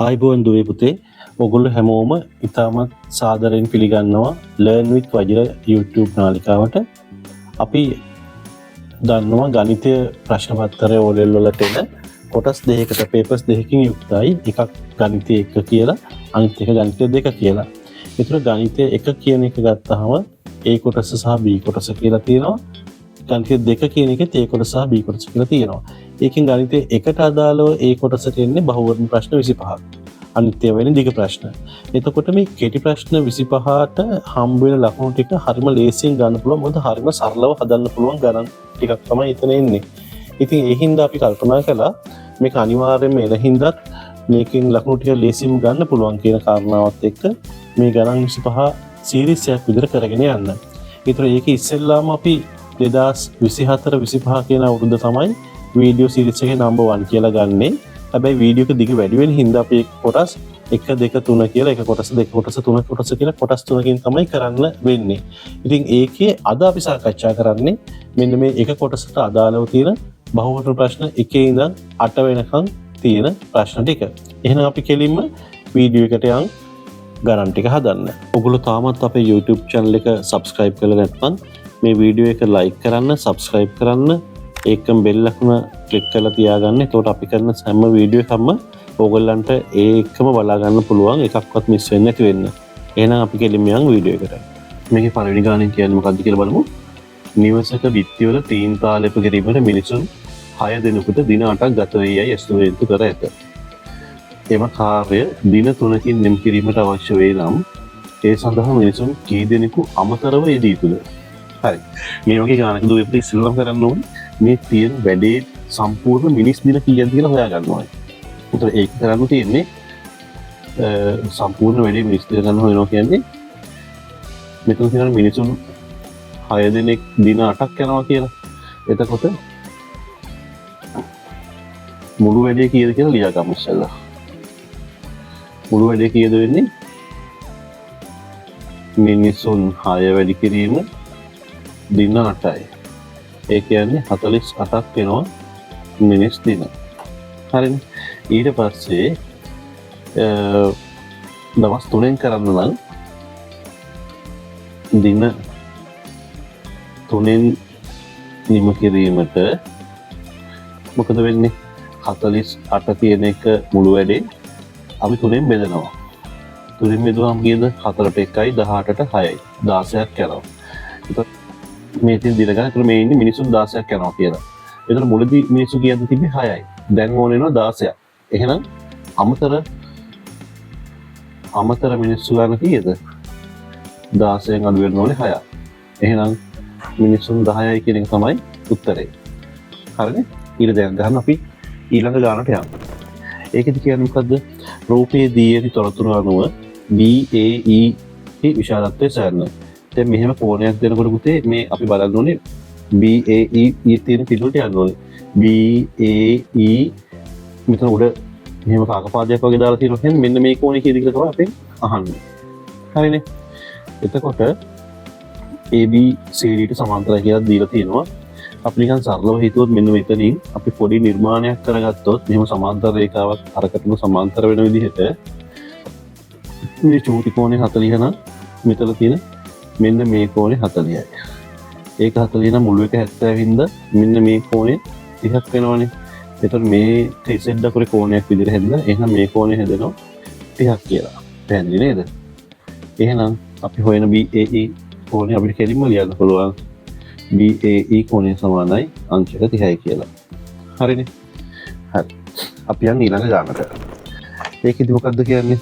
ආයිබෝන් දුවේ පුතේ ඔගොල්ලෝ හැමෝම ඉතාමත් සාදරයෙන් පිළිගන්නවා Learn with Vajra YouTube නාලිකාවට. අපි දන්නවා ගණිතය ප්‍රශ්න පත්‍රය O level වලට එන කොටස් දෙකකට papers දෙකකින් යුක්තයි. එකක් ගණිතය 1 කියලා අනිත් එක ගණිතය 2 කියලා. ඒතර ගණිතය 1 කියන එක ගත්තාම A කොටස සහ B කොටස කියලා තියෙනවා. ගණිතය 2 කියන එකේ A කොටස සහ B කොටස කියලා තියෙනවා. ඒකෙන් ගණිතය 1ට අදාළව A කොටසට එන්නේ බහුවර්ණ ප්‍රශ්න 25ක්. අනිත් ඒවා වෙන දිග ප්‍රශ්න. එතකොට මේ කෙටි ප්‍රශ්න 25ට හම්බ වෙන ලකුණු ටික හරිම ලේසියෙන් ගන්න පුළුවන්. මොකද හරිම සරලව හදන්න පුළුවන් ගණන් ටිකක් තමයි එතන එන්නේ. ඉතින් ඒ හින්දා අපි කල්පනා කළා මේක අනිවාර්යයෙන්ම එන හින්දාත් මේකෙන් ලකුණු ටික ලේසියෙන් ගන්න පුළුවන් කියන කාරණාවත් එක්ක මේ ගණන් 25 සීරීස් එකක් විදිහට කරගෙන යන්න. ඒතර ඒක ඉස්සෙල්ලාම අපි 2024 25 කියන අවුරුද්ද තමයි වීඩියෝ සීරීස් එකේ නම්බර් 1 කියලා ගන්නේ. හැබැයි වීඩියෝ එක දිග වැඩි වෙන හින්දා අපි කොටස් 1 2 3 කියලා එක කොටස් 2 කොටස් 3 කොටස් කියලා කොටස් 3කින් තමයි කරන්න වෙන්නේ. ඉතින් ඒකේ අද අපි සාකච්ඡා කරන්නේ මෙන්න මේ එක කොටසට අදාළව තියෙන බහුවර්ණ ප්‍රශ්න 1 ඉඳන් 8 වෙනකන් තියෙන ප්‍රශ්න ටික. එහෙනම් අපි කෙලින්ම වීඩියෝ එකට යන් ගණන් ටික හදන්න. ඔගොල්ලෝ තාමත් අපේ YouTube channel එක subscribe කරලා නැත්නම් මේ වීඩියෝ එක like කරන්න, subscribe කරන්න, ඒකම bell එකම click කරලා තියාගන්න. එතකොට අපි කරන හැම වීඩියෝ එකක්ම ඕගොල්ලන්ට ඒකම බලා ගන්න පුළුවන්. එකක්වත් මිස් වෙන්නේ නැති වෙන්න. එහෙනම් අපි කෙලින්ම යන් වීඩියෝ එකට. මේකේ පළවෙනි ගානෙන් කියන්නේ මොකක්ද කියලා බලමු. නිවසක බිත්තිවල තීන් තාලෙප කිරීමට මිනිසුන් 6 දිනකට දින 8ක් ගත වේයයි ඇස්තෝරේන්තු කර ඇත. එම කාර්ය දින 3කින් නිම කිරීමට අවශ්‍ය වේ නම් ඒ සඳහා මිනිසුන් කී දෙනෙකු අමතරව යෙදී යුතුද? හරි. මේ වගේ ගානක දුවේ අපි ඉස්සෙල්ලාම කරන්න ඕනේ මේ තියෙන වැඩේ සම්පූර්ණ මිනිස් දින කීයද කියලා හොයාගන්න ඕනේ. ඒතර ඒක කරන්න තියෙන්නේ සම්පූර්ණ වැඩේ මිනිස් දින ගන්න හොයනවා කියන්නේ මෙතන තියෙන මිනිසුන් 6 දිනක් දින 8ක් යනවා කියලා. එතකොට මුළු වැඩේ කීයද කියලා ලියා ගමු ඉස්සෙල්ලා. මුළු වැඩේ කීයද වෙන්නේ? මිනිසුන් 6 වැඩි කිරීම දින 8යි. ඒ කියන්නේ 48ක් වෙනවා මිනිස් දින. හරිනේ. ඊට පස්සේ දවස් 3ෙන් කරන්න නම් දින 3ෙන් නිම කිරීමට මොකද වෙන්නේ? 48 කියන එක මුළු වැඩේ අපි 3ෙන් බෙදනවා. 3ෙන් බෙදුවාම කීයද? 4ට 1යි 18ට 6යි 16ක් යනවා. එතකොට මේ තියෙන දින ගන්න මේ ඉන්නේ මිනිසුන් 16ක් යනවා කියලා. ඒතර මුලදී මිනිස්සු කියන්න තිබ්බේ 6යි. දැන් ඕන වෙනවා 16ක්. එහෙනම් අමතර මිනිස්සු ගන්න කීයද? 16න් අඩු වෙන්න ඕනේ 6ක්. එහෙනම් මිනිසුන් 10යි කියන එක තමයි උත්තරේ. හරිනේ? ඊට දැන් ගන්න අපි ඊළඟ ගානට යමු. ඒකෙදි කියන්නේ මොකද්ද? රූපයේ දී ඇති තොරතුරු අනුව BAE විශාලත්වය සොයන්න. දැන් මෙහෙම කෝණයක් දෙනකොට පුතේ මේ අපි බලන්න ඕනේ BAE තියෙන පිටුලට යන්න ඕනේ. BAE මෙතන උඩ මෙහෙම කාකපාදයක් වගේ දාලා තියෙනවා කියන්නේ මෙන්න මේ කෝණේ කීයද කියලා තමයි අපෙන් අහන්නේ. හරිනේ. එතකොට ABCD සමාන්තරයි කියලා දීලා තියෙනවා. අපි නිකන් සරලව හිතුවොත් මෙන්න මෙතනින් අපි පොඩි නිර්මාණයක් කරගත්තොත් මෙහෙම සමාන්තර රේඛාවක් අරකටම සමාන්තර වෙන විදිහට මේ චූටි කෝණේ 40 නම් මෙතන තියෙන මෙන්න මේ කෝණේ 40යි. ඒක 40 නම් මුළු එක 70 හින්දා මෙන්න මේ කෝණේ 30ක් වෙනවනේ. එතකොට මේ ත්‍රිසෙඩ් අකුරේ කෝණයක් විදිහට හැදෙනවා. එහෙනම් මේ කෝණේ හැදෙනවා 30ක් කියලා. පැහැදිලි නේද? එහෙනම් අපි හොයන BAE කෝණය අපිට කෙලින්ම ලියන්න පුළුවන්. BAE කෝණය සමානයි අංශක 30යි කියලා. හරිනේ? හරි. අපි යන්නේ ඊළඟ ගානට. ඒකෙදි මොකද්ද කියන්නේ?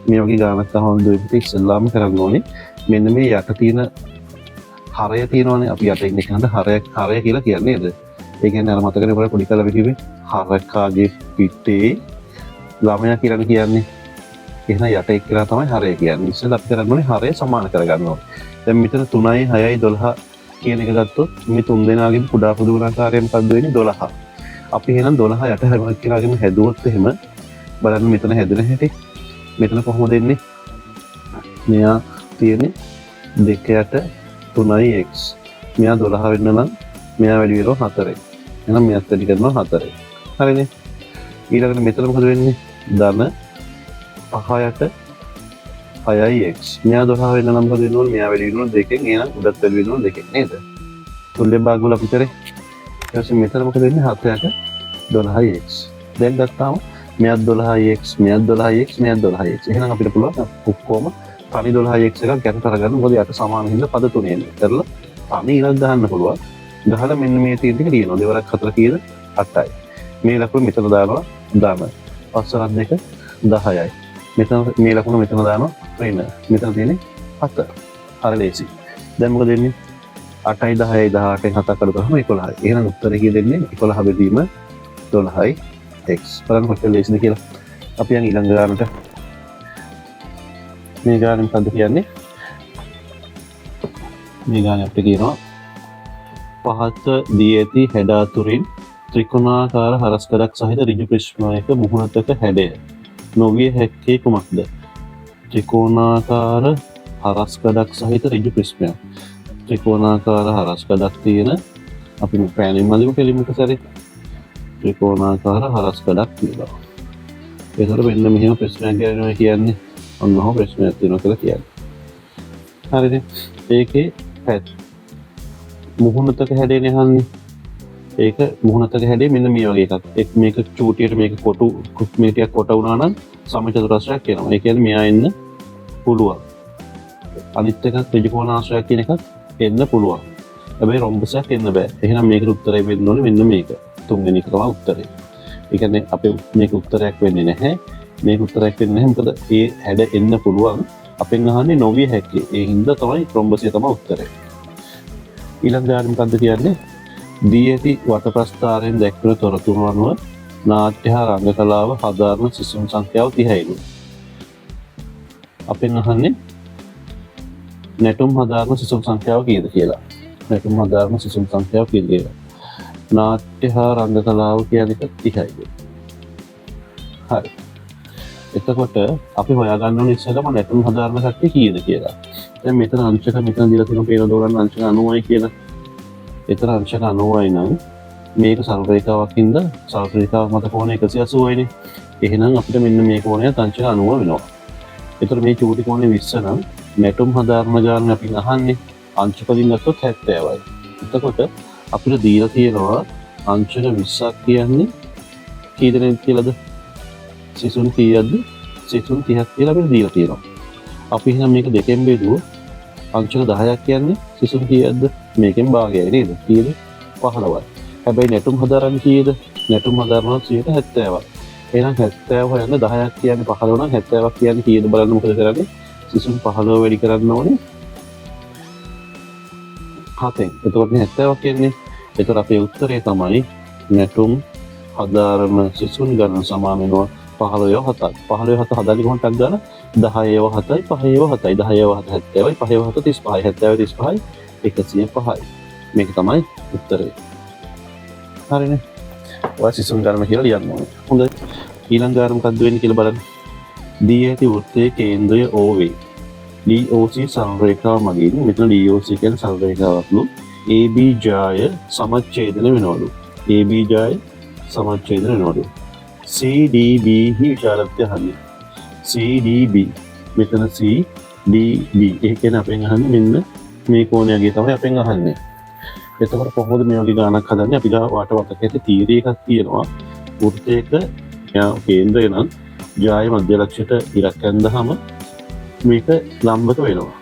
මේ වගේ ගානක් අහන දෙවිට ඉස්සෙල්ලාම කරන්න ඕනේ. මෙන්න මේ යට තියෙන හරය තියෙනවානේ. අපි යට ඉන්න කෙනාට හරය කියලා කියන්නේ නේද? ඒ කියන්නේ අර මතකනේ පොඩි පොඩි කලා විදිහේ හරකාගේ පිටේ ළමයා කියලා කියන්නේ. එහෙනම් යට එක්කලා තමයි හරය කියන්නේ. ඉස්සෙල්ලා අපි කරන්න ඕනේ හරය සමාන කරගන්න ඕනේ. දැන් මෙතන 3යි 6යි 12 කියන එක ගත්තොත් මේ තුන් දෙනාගේම කුඩා පොදු ගුණාකාරය මොකක්ද වෙන්නේ 12. අපි එහෙනම් 12 යට හැම එක්කලාගෙම හැදුවොත් එහෙම බලන්න මෙතන හැදෙන හැටි. මෙතන කොහොමද එන්නේ? මෙයා තියෙන්නේ 2 යට 3යි x. මෙයා 12 වෙන්න නම් මෙයා වැඩි වෙනවා 4යි. එහෙනම් මෙයාත් වැඩි කරනවා 4යි. හරිනේ? ඊළඟට මෙතන මොකද වෙන්නේ? ධන 5ට 6යි x. මෙයා 12 වෙන්න නම් මොකද වෙන්න ඕනේ? මෙයා වැඩි වෙන්න ඕනේ 2කින්. එහෙනම් උඩත් වැඩි වෙන්න ඕනේ 2කින් නේද? තුල්ලේ භාගවල අපිට ඊට පස්සේ මෙතන මොකද වෙන්නේ? 7ට 12x. දැන් ගත්තාම මෙයාත් 12x, මෙයාත් 12x, මෙයාත් 12x. එහෙනම් අපිට පුළුවන් ඔක්කොම තනි 12x එකක් ගැට කරගන්න. මොකද යට සමාන හින්දා පද තුනේ එන්නේ. කරලා තනි ඉලක්ක ගන්න පුළුවන්. ගහලා මෙන්න මේ තියෙන ටික ලියනවා. දෙවරක් 4 කීයද? 8යි. මේ ලකුණ මෙතන දානවා. දාන්න. 5 2 10යි. මෙතන මේ ලකුණ මෙතන දානවා. වෙන. මෙතන තියෙන්නේ 7. හරි ලේසි. දැන් මොකද වෙන්නේ? 8යි 10යි 18න් 7ක් අඩු කරාම 11යි. එහෙනම් උත්තරේ කීයද දෙන්නේ? 11 බෙදීම 12යි x. බලන්න කොච්චර ලේසිද කියලා. අපි යන් ඊළඟ ගානට. මේ ගාන මොකද්ද කියන්නේ? මේ ගාන අපිට කියනවා පහත දී ඇති හැඩ අතුරින් ත්‍රිකෝණාකාර හරස්කඩක් සහිත ඍජු ප්‍රිස්මයක මුහුණතක හැඩය නොවිය හැක්කේ කුමක්ද? ත්‍රිකෝණාකාර හරස්කඩක් සහිත ඍජු ප්‍රිස්මයක්. ත්‍රිකෝණාකාර හරස්කඩක් තියෙන අපි මේ පෑනින් මල්ලිම කෙලින්ම කරේ ත්‍රිකෝණාකාර හරස්කඩක් තියෙනවා. ඒතර මෙන්න මෙහෙම ප්‍රශ්නයක් ගන්නවා කියන්නේ ඔන්නෝ ප්‍රශ්නයක් තියෙනවා කියලා කියන්නේ. හරිද? ඒකේ මුහුණතක හැඩයනේ අහන්නේ. ඒක මුහුණතක හැඩය මෙන්න මේ වගේ එකක්. මේක චූටියට මේක කොටු මේ ටිකක් කොට වුණා නම් සමචතුරස්‍රයක් වෙනවා. ඒ කියන්නේ මෙයා එන්න පුළුවන්. අනිත් එකක් ත්‍රිකෝණාශ්‍රයක් කියන එකක් එන්න පුළුවන්. හැබැයි රොම්බසයක් එන්න බෑ. එහෙනම් මේකට උත්තරය වෙන්න ඕනේ මෙන්න මේක. තුන්වෙනි එක තමයි උත්තරේ. ඒ කියන්නේ අපේ මේක උත්තරයක් වෙන්නේ නැහැ. මේක උත්තරයක් වෙන්නේ නැහැ. මොකද ඒ හැඩ එන්න පුළුවන්. අපෙන් අහන්නේ නොවිය හැක්කේ. ඒ හින්දා තමයි රොම්බසය තමයි උත්තරේ. ඊළඟ දාන්න මොකද්ද කියන්නේ? දී ඇති වට ප්‍රස්ථාරයෙන් දැක්වෙන තොරතුරු අනුව නාට්‍ය හා රංග කලාව හදාරන සිසුන් සංඛ්‍යාව 30යිලු. අපෙන් අහන්නේ නැටුම් හදාරන සිසුන් සංඛ්‍යාව කීයද කියලා. නැටුම් හදාරන සිසුන් සංඛ්‍යාව කීයද කියලා. නාට්‍ය හා රංග කලාව කියන එක 30යිලු. හරි. එතකොට අපි හොයාගන්න ඕනේ ඉස්සෙල්ලාම නැටුම් හදාරන කට්ටිය කීයද කියලා. දැන් මෙතන අංශක මෙතන දීලා තියෙන පේන දෝරන්න අංශක 90යි කියලා. ඒතර අංශක 90යි නම් මේක සරල රේඛාවක් හින්දා සරල රේඛාව මත කෝණය 180යි නේ. එහෙනම් අපිට මෙන්න මේ කෝණයත් අංශක 90 වෙනවා. ඒතර මේ චූටි කෝණය 20 නම් නැටුම් හදාරන ගාන අපි අහන්නේ අංශක වලින් ගත්තොත් 70යි. එතකොට අපිට දීලා තියෙනවා අංශක 20ක් කියන්නේ කී දෙනෙක් කියලාද? සිසුන් කීයක්ද? සිසුන් 30ක් කියලා අපිට දීලා තියෙනවා. අපි එහෙනම් මේක දෙකෙන් බෙදුවොත් අංශක 10ක් කියන්නේ සිසුන් කීයක්ද? මේකෙන් භාගයයි නේද? කීයද? 15යි. හැබැයි නැටුම් හදාරන්න කීයද? නැටුම් හදාරනවා 70ක්. එහෙනම් 70 හොයන්න 10ක් කියන්නේ 15 නම් 70ක් කියන්නේ කීයද බලන්න මොකද කරන්නේ? සිසුන් 15 වැඩි කරන්න ඕනේ 7ෙන්. එතකොට 70ක් කියන්නේ. එතකොට අපේ උත්තරේ තමයි නැටුම් හදාරන සිසුන් ගණන සමාන වෙනවා 15 7ක්. 15 7 හදාගන්න කොහොමද ගන්න? 10 7යි 5 7යි 10 7 70යි 5 7 35යි 70 35යි 105යි. මේක තමයි උත්තරේ. හරිනේ. ඔය සිසුන් ගණන කියලා ලියන්න ඕනේ. හොඳයි. ඊළඟ ගාන මොකද්ද වෙන්නේ කියලා බලන්න. දී ඇති වෘත්තයේ කේන්ද්‍රය O වේ. DOC සංරේඛාව මගින් මෙතන DOC කියන්නේ සංරේඛාවක්ලු. AB ජාය සමච්ඡේදන වෙනවලු. AB ජාය සමච්ඡේදන වෙනවලු. CDB හි විශාලත්වය අහන්නේ. CDB මෙතන CDB ඒ කියන්නේ අපෙන් අහන්නේ මෙන්න මේ කෝණයගේ තමයි අපෙන් අහන්නේ. එතකොට කොහොමද මේ වගේ ගානක් හදන්නේ? අපි ගා වාට වටකයට තීරය එකක් තියෙනවා. වෘත්තයක කේන්ද්‍රය නම් ජාය මධ්‍ය ලක්ෂයට ඉරක් ඇඳහම මේක ලම්බක වෙනවා.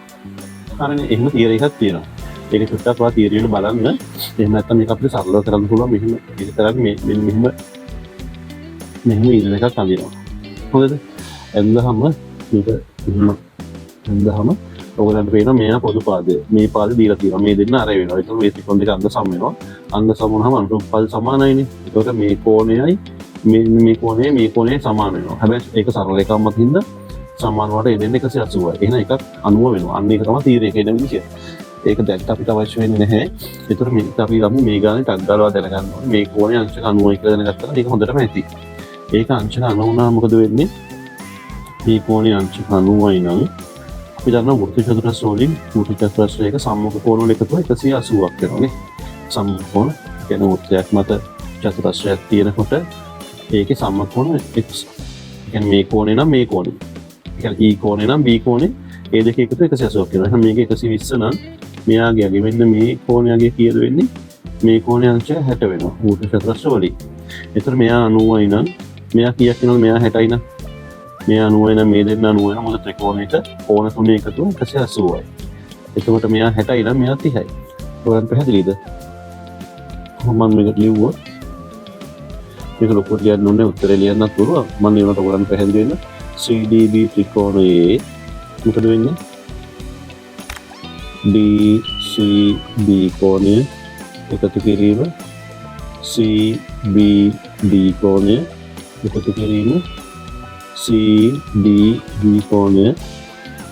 හරිනේ. එහෙම තීරය එකක් තියෙනවා. ඒක චුට්ටක් වා තීරය වල බලන්න. එහෙම නැත්නම් මේක අපිට සරලව කරන්න පුළුවන්. මෙහෙම ඒක කරන්නේ මෙහෙම ඉර එකක් අඳිනවා. හොඳද? ඇඳහම මේක මෙහෙම ඇඳහම ඔයගලන්ට පේනවා මෙයා පොදු පාදය. මේ පාදේ දීලා තියෙනවා. මේ දෙන්න අර වෙනවා. ඒක මේ ත්‍රිකෝණ දෙක අංග සම වෙනවා. අංග සම වුණාම අනුරූප පද සමානයිනේ. ඒකට මේ කෝණයයි මේ කෝණය සමාන වෙනවා. හැබැයි ඒක සරල රේඛාවක් මත හින්දා සමාන වට ඒ දෙන්න 180යි. එහෙනම් එකක් 90 වෙනවා. අන්න ඒක තමයි තීරය කියන විදිය. ඒක දැක්ක අපිට අවශ්‍ය වෙන්නේ නැහැ. ඒතර මේක අපි ගමු මේ ගානේ ටක් ගාලා දැනගන්න ඕනේ. මේ කෝණය අංශක 90යි කියලා දැනගත්තා නම් ඒක හොඳටම ඇති. ඒක අංශක 90 වුණාම මොකද වෙන්නේ? මේ කෝණය අංශක 90යි නම් අපි දන්නවා වෘත්ත චතුරස්‍ර වලින් වෘත්ත චතුරස්‍රයක සම්මුඛ කෝණ වල එකතුව 180ක් වෙනවානේ. සම්මුඛ කෝණ කියන වෘත්තයක් මත චතුරස්‍රයක් තියෙනකොට ඒකේ සම්මුඛ කෝණ x. ඒ කියන්නේ මේ කෝණය නම් මේ කෝණය. E කෝණය නම් B කෝණය ඒ දෙක එකතු 180ක් වෙනවා. එහෙනම් මේක 120 නම් මෙයාගේ අගේ මෙන්න මේ කෝණයගේ කීයද වෙන්නේ? මේ කෝණය අංශය 60 වෙනවා. ඌට චතුරස්‍ර වලින්. ඒතර මෙයා 90යි නම් මෙයා කීයක් වෙනවද? මෙයා 60යි නම් මෙයා 90යි නම් මේ දෙන්න 90 වෙනවා. මොකද ත්‍රිකෝණයක කෝණ තුනේ එකතු 180යි. එතකොට මෙයා 60යි නම් මෙයා 30යි. ඔයයන් පැහැදිලිද? මම මේක ලියුවා. මේක ලොකුට ලියන්න ඕනේ උත්තරේ ලියන්නත් පුළුවන්. මම ඒකට ඔයයන් පැහැදිලි වෙන්න CDB ත්‍රිකෝණයේ මොකද වෙන්නේ? DCB කෝණය එකතු කිරීම CBD කෝණය එකතු කිරීම CDB කෝණය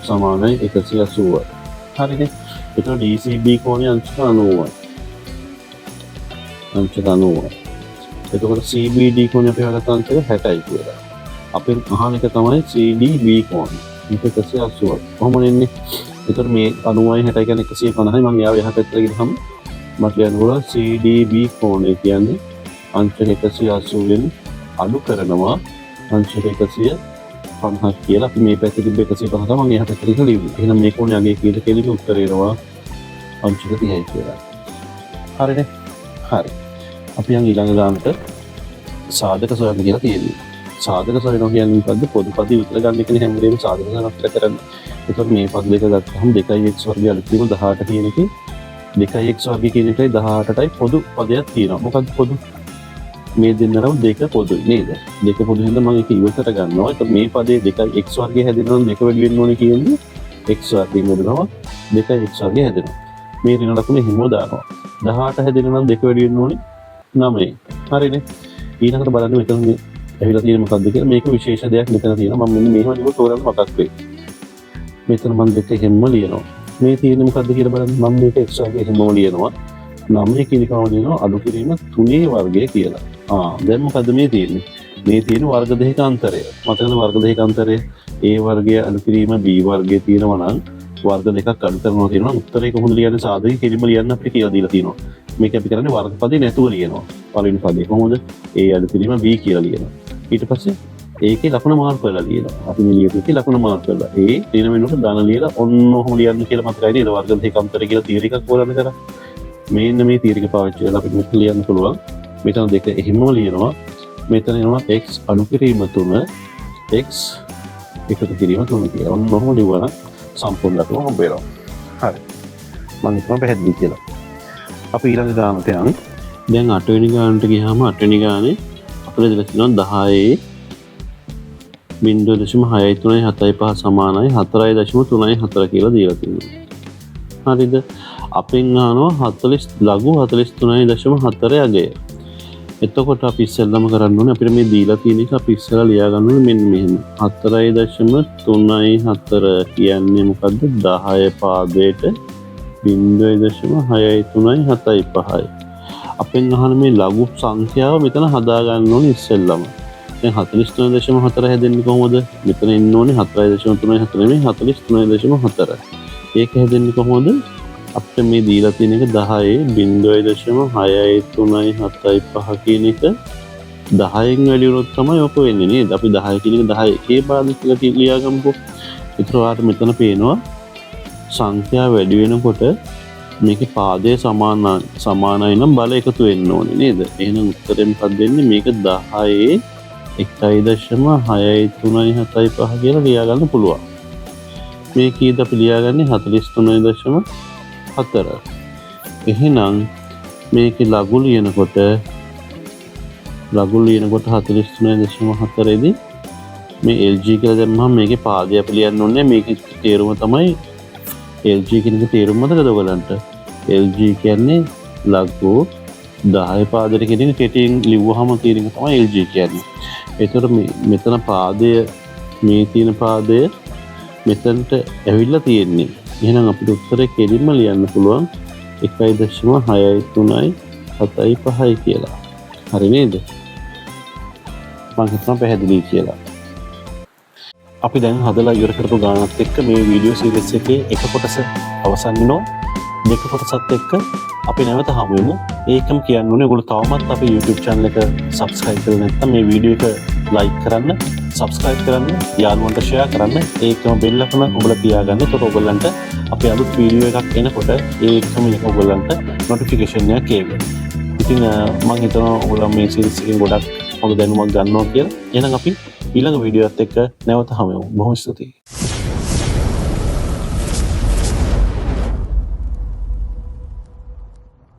සමානයි 180යි. හරිනේ. එතකොට DCB කෝණය අංශ 90යි. අංශ 90යි. එතකොට CBD කෝණය අපි හොයාගත්ත අංශය 60යි කියලා. අපෙන් අහන එක තමයි CDB කෝණය. මේක 180යි. කොහොමද එන්නේ? එතකොට මේ 90යි 60යි කියන්නේ 150යි. මම යාව එහා පැත්තට ගිහම මට කියන්න පුළුවන් CDB කෝණය කියන්නේ අංශ 180 වෙන අඩු කරනවා අංශ 150ක් කියලා. අපි මේ පැත්තේ තිබ්බ 150 තමයි මම එහා පැත්තට ගිහලා ලියුවේ. එහෙනම් මේ කෝණය අගේ කීයද කියලා උත්තරේ එනවා අංශ 30යි කියලා. හරිනේ? හරි. අපි යන් ඊළඟ ගානට සාධක සොයන්න කියලා තියෙනවා. සාධක සොයනවා කියන්නේ මොකද්ද? පොදු පද විතර ගන්න එකනේ හැම වෙලේම සාධක සොයන්න කරන්නේ. ඒකත් මේ පද දෙක ගත්තහම 2x වර්ගය අලුත් වීම 18 කියන එකේ 2x වර්ගය කියන එකයි 18ටයි පොදු පදයක් තියෙනවා. මොකද්ද පොදු? මේ දෙන්නරම දෙක පොදුයි නේද? දෙක පොදු හින්දා මම ඒක ඉවතට ගන්නවා. ඒක මේ පදේ 2x වර්ගය හැදෙනවා නම් දෙක වැඩි වෙන්න ඕනේ කියන්නේ x වර්ගයෙන් හදනවා 2x වර්ගය හැදෙනවා. මේ ඍණ ලකුණ හිම දානවා. 18 හැදෙනවා නම් දෙක වැඩි වෙන්න ඕනේ 9. හරිනේ. ඊළඟට බලන්න මෙතන ඇවිල්ලා තියෙන මොකද්ද කියලා. මේක විශේෂ දෙයක් මෙතන තියෙනවා. මම මෙන්න මේව ලියුවා තෝරන්න මතක් වෙයි. මෙතන මම දෙක හැම ලියනවා. මේ තියෙන මොකද්ද කියලා බලන්න. මම මේක x වර්ගය හැමම ලියනවා. 9 කියන එකම ලියනවා අඩු කිරීම 3 වර්ගය කියලා. දැන් මොකද්ද මේ තියෙන්නේ? මේ තියෙන වර්ග දෙකක අන්තරය. මතකද වර්ග දෙකක අන්තරය? a වර්ගය අඩු කිරීම b වර්ගය තියෙනවා නම් වර්ග දෙකක් අඩු කරනවා තියෙනවා. උත්තරේ කොහොමද ලියන්නේ? සාධක කිරීම ලියන්න අපිට කියලා දීලා තියෙනවා. මේක අපි කරන්නේ වර්ග පදේ නැතුව ලියනවා. පළවෙනි පදේ කොහොමද? a අඩු කිරීම b කියලා ලියනවා. ඊට පස්සේ ඒකේ ලකුණ මාර්ක් කරලා ලියනවා. අපි මේ ලියපු එකේ ලකුණ මාර්ක් කරලා a ඍණ වෙනුවට දාන ලියලා ඔන්න ඔහොම ලියන්න කියලා මතකයි නේද? වර්ග දෙකක අන්තරය කියලා තීරයක හොරන්න කරා. මේන්න මේ තීරයක පාවිච්චි කරලා අපිට මෙතන ලියන්න පුළුවන්. මෙතන දෙක එහෙමම ලියනවා. මෙතන එනවා x අඩු කිරීම 3 x එකතු කිරීම 3 කියලා. ඔන්න ඔහොම ලියවන සම්පූර්ණ ලකුණ හම්බ වෙනවා. හරි. මම හිතනවා පැහැදිලි කියලා. අපි ඊළඟ ගානට යමු. දැන් 8 වෙනි ගානට ගියාම 8 වෙනි ගානේ අපිට දෙලා තියෙනවා 10.0.637 සමානයි 4.34 කියලා දීලා තියෙනවා. හරිද? අපෙන් අහනවා 40 ලඝු 43.4 අගය. එතකොට අපි ඉස්සෙල්ලාම කරන්න ඕනේ අපිට මේ දීලා තියෙන එක අපි ඉස්සෙල්ලා ලියා ගන්න ඕනේ මෙන්න මෙහෙම. 4.34 කියන්නේ මොකද්ද? 10 පාදයට 0.63775යි. අපෙන් අහන මේ ලඝු සංඛ්‍යාව මෙතන හදා ගන්න ඕනේ ඉස්සෙල්ලාම. දැන් 43.4 හැදෙන්නේ කොහොමද? මෙතන ඉන්න ඕනේ 4.34 නෙමෙයි 43.4. ඒක හැදෙන්නේ කොහොමද? අපිට මේ දීලා තියෙන එක 10.0.63775 කියන එක 10න් වැඩි වුණොත් තමයි ඔක වෙන්නේ නේද? අපි 10 කියන එක 10 එකේ භාගයක් කියලා ලියාගමුකෝ. ඒතර ඔයාලට මෙතන පේනවා සංඛ්‍යා වැඩි වෙනකොට මේකේ පාදයේ සමානයි නම් බල එකතු වෙන්න ඕනේ නේද? එහෙනම් උත්තරෙන් පද දෙන්නේ මේක 10 1.63775 කියලා ලියා ගන්න පුළුවන්. මේ කීයද අපි ලියාගන්නේ 43.4. එහෙනම් මේකේ ලඝු ලියනකොට 43.4 දී මේ LG කියලා දැම්මම මේකේ පාදය අපි ලියන්න ඕනේ. මේකේ තේරුම තමයි LG කියන එක තේරුම මතකද ඔයගලන්ට? LG කියන්නේ ලඝු 10 පාදයට කියන එක කෙටියෙන් ලිව්වහම තියෙන එක තමයි LG කියන්නේ. ඒතර මෙතන පාදය මේ තියෙන පාදය මෙතනට ඇවිල්ලා තියෙන්නේ. එහෙනම් අපිට උත්තරේ කෙලින්ම ලියන්න පුළුවන් 1.63775 කියලා. හරි නේද? මම හිතනවා පැහැදිලි කියලා. අපි දැන් හදලා ඉවර කරපු ගානත් එක්ක මේ වීඩියෝ සීරීස් එකේ එක කොටස අවසන් වෙනවා. දෙක කොටසත් එක්ක අපි නැවත හමු වෙමු. ඒකම කියන්න ඕනේ ඔයගොල්ලෝ තවමත් අපේ YouTube channel එක subscribe කරලා නැත්නම් මේ වීඩියෝ එක like කරන්න, subscribe කරන්න, යාළුවන්ට share කරන්න. ඒකම bell icon ඔබලා තියාගන්න. එතකොට ඔයගොල්ලන්ට අපේ අලුත් වීඩියෝ එකක් එනකොට ඒකම ඔයගොල්ලන්ට notification එකක් එනවා. ඉතින් මම හිතනවා ඔයගොල්ලෝ මේ series එකෙන් ගොඩක් හොඳ දැනුමක් ගන්නවා කියලා. එහෙනම් අපි ඊළඟ වීඩියෝ එකත් එක්ක නැවත හමු වෙමු. බොහොම ස්තුතියි.